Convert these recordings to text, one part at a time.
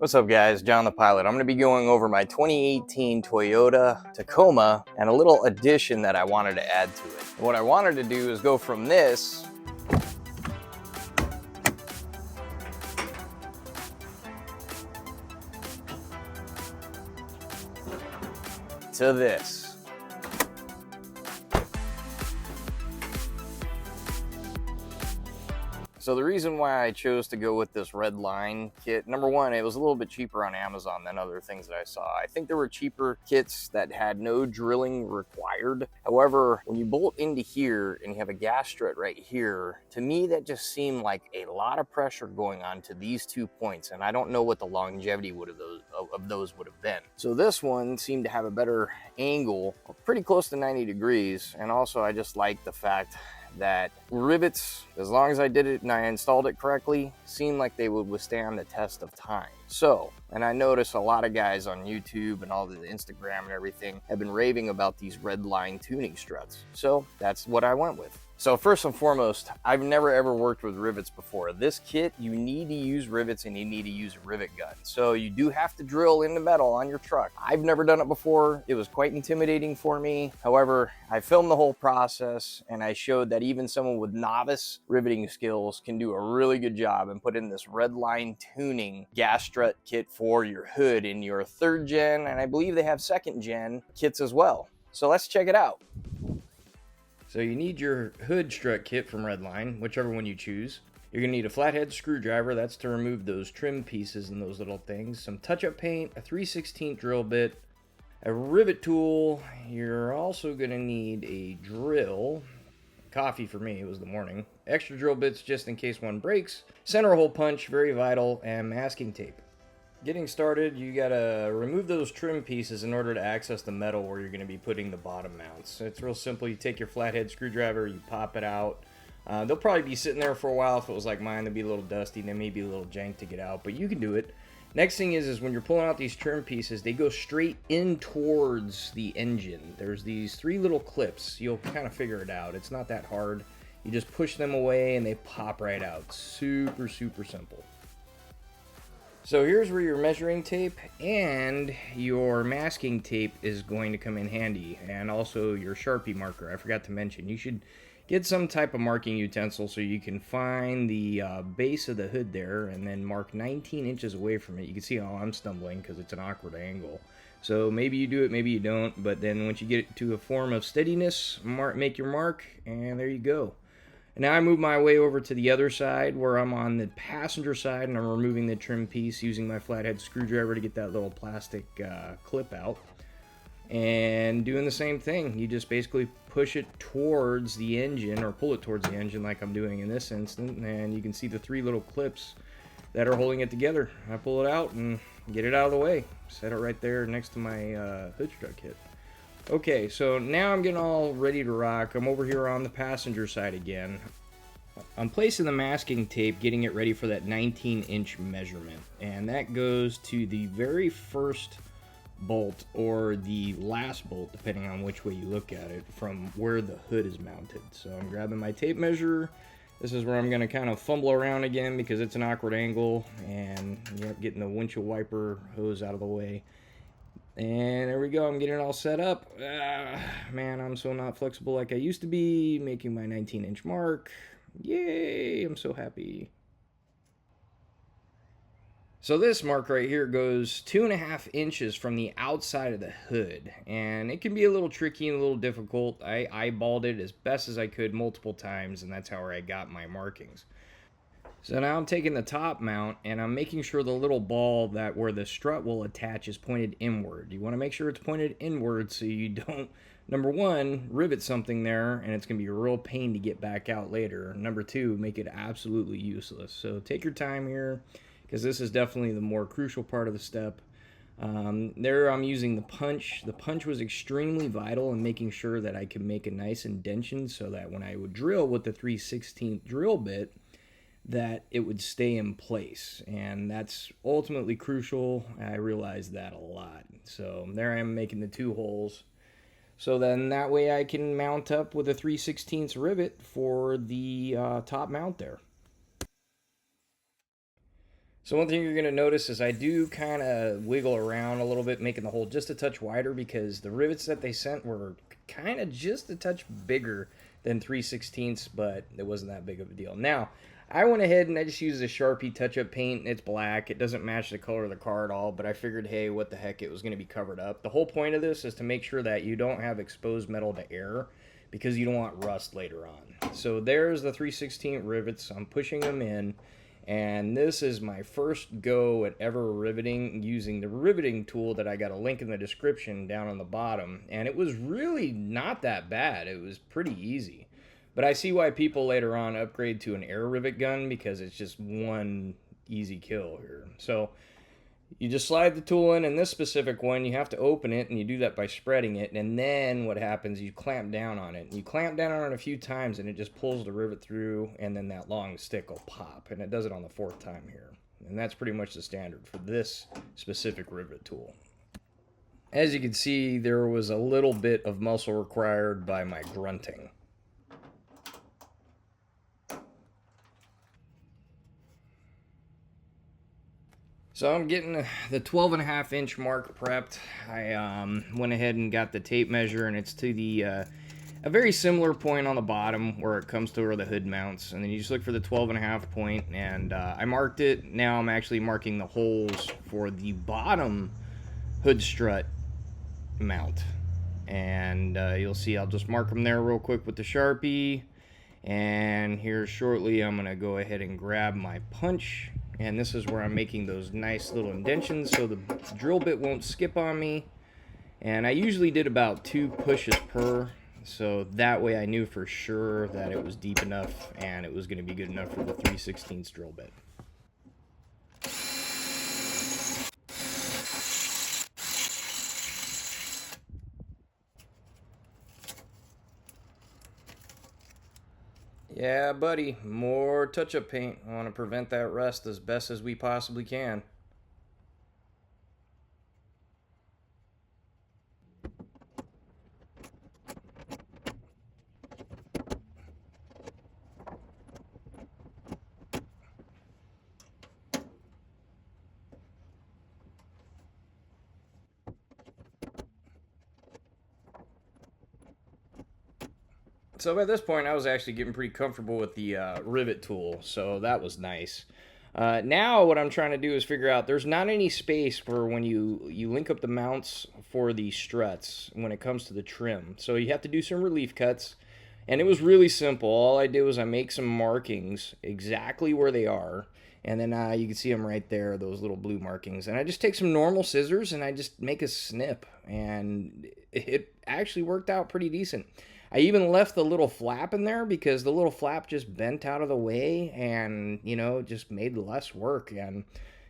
What's up guys, John the Pilot. I'm going to be going over my 2018 Toyota Tacoma and a little addition that I wanted to add to it. What I wanted to do is go from this to this. So the reason why I chose to go with this Redline kit, number one, it was a little bit cheaper on Amazon than other things that I saw. I think there were cheaper kits that had no drilling required. However, when you bolt into here and you have a gas strut right here, to me that just seemed like a lot of pressure going on to these 2 points, and I don't know what the longevity of those would have been. So this one seemed to have a better angle, pretty close to 90 degrees, and also I just like the fact that rivets, as long as I did it and I installed it correctly, seemed like they would withstand the test of time. So, and I notice a lot of guys on YouTube and all the Instagram and everything have been raving about these Redline tuning struts. So that's what I went with. So first and foremost, I've never ever worked with rivets before. This kit, you need to use rivets and you need to use a rivet gun. So you do have to drill into metal on your truck. I've never done it before. It was quite intimidating for me. However, I filmed the whole process and I showed that even someone with novice riveting skills can do a really good job and put in this Redline tuning gas strut kit for your hood in your 3rd gen, and I believe they have 2nd gen kits as well. So let's check it out. So you need your hood strut kit from Redline, whichever one you choose. You're going to need a flathead screwdriver, that's to remove those trim pieces and those little things. Some touch-up paint, a 3/16 drill bit, a rivet tool. You're also going to need a drill. Coffee for me, it was the morning. Extra drill bits just in case one breaks. Center hole punch, very vital, and masking tape. Getting started, you gotta remove those trim pieces in order to access the metal where you're gonna be putting the bottom mounts. It's real simple. You take your flathead screwdriver, you pop it out. They'll probably be sitting there for a while. If it was like mine, they'd be a little dusty and they may be a little jank to get out, but you can do it. Next thing is when you're pulling out these trim pieces, they go straight in towards the engine. There's these 3 little clips. You'll kind of figure it out. It's not that hard. You just push them away and they pop right out. Super, super simple. So here's where your measuring tape and your masking tape is going to come in handy, and also your Sharpie marker. I forgot to mention, you should get some type of marking utensil so you can find the base of the hood there and then mark 19 inches away from it. You can see how I'm stumbling because it's an awkward angle. So maybe you do it, maybe you don't, but then once you get it to a form of steadiness, make your mark, and there you go. And now I move my way over to the other side where I'm on the passenger side and I'm removing the trim piece using my flathead screwdriver to get that little plastic clip out. And doing the same thing, you just basically push it towards the engine, or pull it towards the engine like I'm doing in this instant, and you can see the 3 little clips that are holding it together. I pull it out and get it out of the way. Set it right there next to my hood strut kit. Okay, so now I'm getting all ready to rock. I'm over here on the passenger side again. I'm placing the masking tape, getting it ready for that 19-inch measurement. And that goes to the very first bolt, or the last bolt, depending on which way you look at it, from where the hood is mounted. So I'm grabbing my tape measure. This is where I'm going to kind of fumble around again because it's an awkward angle, and getting the windshield wiper hose out of the way. And there we go, I'm getting it all set up. Man, I'm so not flexible like I used to be, making my 19-inch mark. Yay, I'm so happy. So this mark right here goes 2.5 inches from the outside of the hood, and it can be a little tricky and a little difficult. I eyeballed it as best as I could multiple times, and that's how I got my markings. So now I'm taking the top mount and I'm making sure the little ball that where the strut will attach is pointed inward. You want to make sure it's pointed inward so you don't, number one, rivet something there and it's going to be a real pain to get back out later. Number two, make it absolutely useless. So take your time here because this is definitely the more crucial part of the step. There I'm using the punch. The punch was extremely vital in making sure that I could make a nice indentation so that when I would drill with the 3/16 drill bit, that it would stay in place, and that's ultimately crucial. I realized that a lot. So there I am making the 2 holes. So then that way I can mount up with a 3/16 rivet for the top mount there. So one thing you're going to notice is I do kind of wiggle around a little bit, making the hole just a touch wider because the rivets that they sent were kind of just a touch bigger than 3/16, but it wasn't that big of a deal. Now, I went ahead and I just used a Sharpie touch-up paint. It's black. It doesn't match the color of the car at all, but I figured, hey, what the heck, it was going to be covered up. The whole point of this is to make sure that you don't have exposed metal to air because you don't want rust later on. So there's the 3/16 rivets. I'm pushing them in. And this is my first go at ever riveting using the riveting tool that I got a link in the description down on the bottom. And it was really not that bad. It was pretty easy. But I see why people later on upgrade to an air rivet gun because it's just one easy kill here. So you just slide the tool in this specific one, you have to open it, and you do that by spreading it, and then what happens, you clamp down on it. You clamp down on it a few times, and it just pulls the rivet through, and then that long stick will pop, and it does it on the 4th time here. And that's pretty much the standard for this specific rivet tool. As you can see, there was a little bit of muscle required by my grunting. So I'm getting the 12.5 inch mark prepped. I went ahead and got the tape measure, and it's to the a very similar point on the bottom where it comes to where the hood mounts. And then you just look for the 12.5 point, and I marked it. Now I'm actually marking the holes for the bottom hood strut mount. And you'll see I'll just mark them there real quick with the Sharpie. And here shortly I'm going to go ahead and grab my punch. And this is where I'm making those nice little indentions so the drill bit won't skip on me. And I usually did about 2 pushes per, so that way I knew for sure that it was deep enough and it was going to be good enough for the 3/16 drill bit. Yeah, buddy, more touch-up paint. I want to prevent that rust as best as we possibly can. So by this point, I was actually getting pretty comfortable with the rivet tool, so that was nice. Now what I'm trying to do is figure out there's not any space for when you link up the mounts for the struts when it comes to the trim. So you have to do some relief cuts, and it was really simple. All I did was I make some markings exactly where they are, and then you can see them right there, those little blue markings. And I just take some normal scissors and I just make a snip, and it actually worked out pretty decent. I even left the little flap in there because the little flap just bent out of the way and, you know, just made less work. And,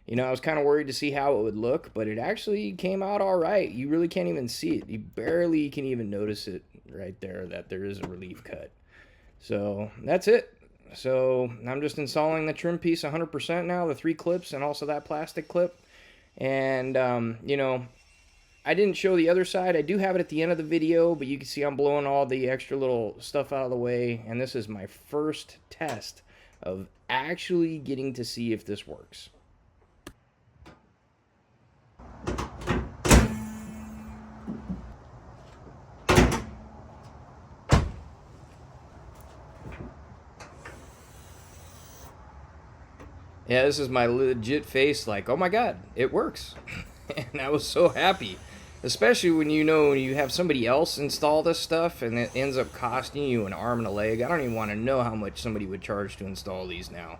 you know, I was kind of worried to see how it would look, but it actually came out all right. You really can't even see it. You barely can even notice it right there that there is a relief cut. So that's it. So I'm just installing the trim piece 100% now, the 3 clips and also that plastic clip. And, you know, I didn't show the other side. I do have it at the end of the video, but you can see I'm blowing all the extra little stuff out of the way. And this is my first test of actually getting to see if this works. Yeah, this is my legit face like, oh my god, it works. And I was so happy. Especially when you have somebody else install this stuff and it ends up costing you an arm and a leg. I don't even want to know how much somebody would charge to install these now.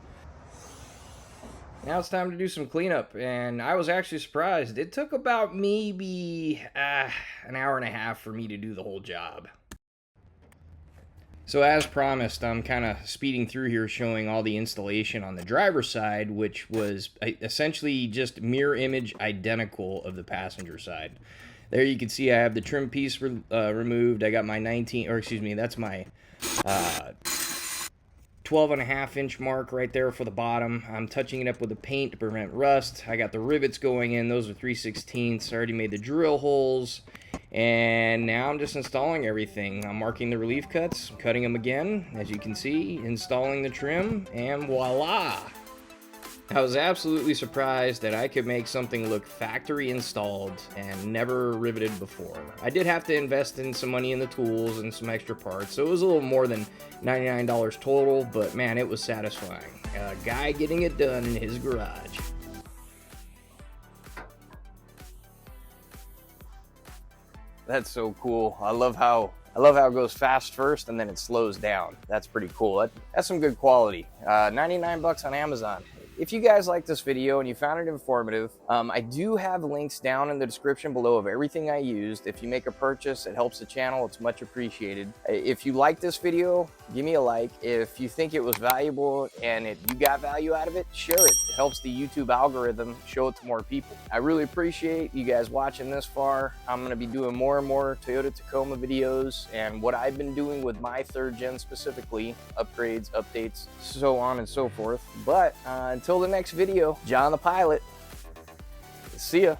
Now it's time to do some cleanup, and I was actually surprised. It took about maybe an hour and a half for me to do the whole job. So as promised, I'm kind of speeding through here showing all the installation on the driver's side, which was essentially just mirror image identical of the passenger side. There you can see I have the trim piece removed. I got my that's my 12.5 inch mark right there for the bottom. I'm touching it up with the paint to prevent rust. I got the rivets going in. Those are 3/16. I already made the drill holes. And now I'm just installing everything. I'm marking the relief cuts, cutting them again, as you can see, installing the trim, and voila! I was absolutely surprised that I could make something look factory installed and never riveted before. I did have to invest in some money in the tools and some extra parts, so it was a little more than $99 total, but man, it was satisfying. A guy getting it done in his garage. That's so cool. I love how it goes fast first and then it slows down. That's pretty cool. That's some good quality. 99 bucks on Amazon. If you guys like this video and you found it informative, I do have links down in the description below of everything I used. If you make a purchase, it helps the channel. It's much appreciated. If you like this video, give me a like. If you think it was valuable and if you got value out of it, share it. It helps the YouTube algorithm show it to more people. I really appreciate you guys watching this far. I'm going to be doing more and more Toyota Tacoma videos and what I've been doing with my 3rd gen specifically, upgrades, updates, so on and so forth. But until the next video, John the Pilot, see ya.